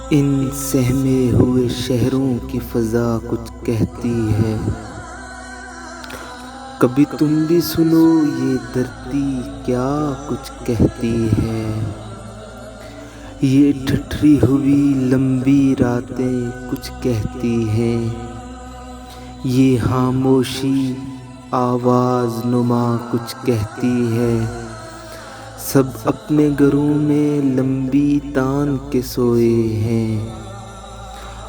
ان سہمے ہوئے شہروں کی فضا کچھ کہتی ہے۔ کبھی تم بھی سنو یہ دھرتی کیا کچھ کہتی ہے۔ یہ ٹھٹری ہوئی لمبی راتیں کچھ کہتی ہیں۔ یہ خاموشی آواز نما کچھ کہتی ہے۔ سب اپنے گھروں میں لمبی تان کے سوئے ہیں،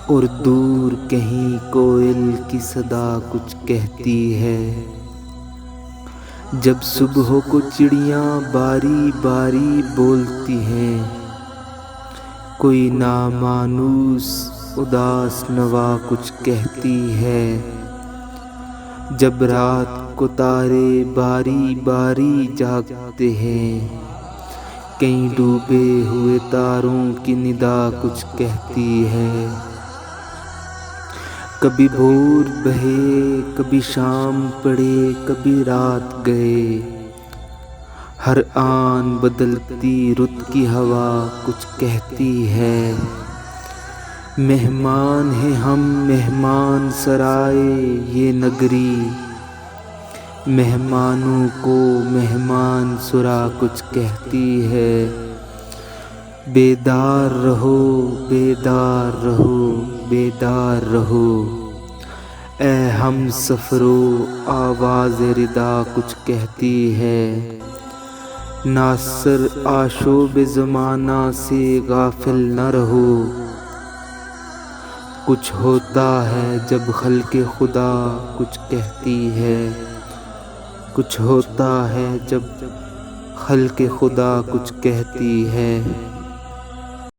اور دور کہیں کوئل کی صدا کچھ کہتی ہے۔ جب صبح کو چڑیاں باری باری بولتی ہیں، کوئی نامانوس اداس نوا کچھ کہتی ہے۔ جب رات کو تارے باری باری جاگتے ہیں، کہیں ڈوبے ہوئے تاروں کی ندا کچھ کہتی ہے۔ کبھی بھور بہے کبھی شام پڑے کبھی رات گئے، ہر آن بدلتی رت کی ہوا کچھ کہتی ہے۔ مہمان ہیں ہم مہمان سرائے یہ نگری، مہمانوں کو مہمان سرا کچھ کہتی ہے۔ بیدار رہو بیدار رہو بیدار رہو، اے ہم سفرو آواز ردا کچھ کہتی ہے۔ ناصر آشوب زمانہ سے غافل نہ رہو، کچھ ہوتا ہے جب خلق خدا کچھ کہتی ہے۔ کچھ ہوتا ہے جب خلق خدا کچھ کہتی ہے۔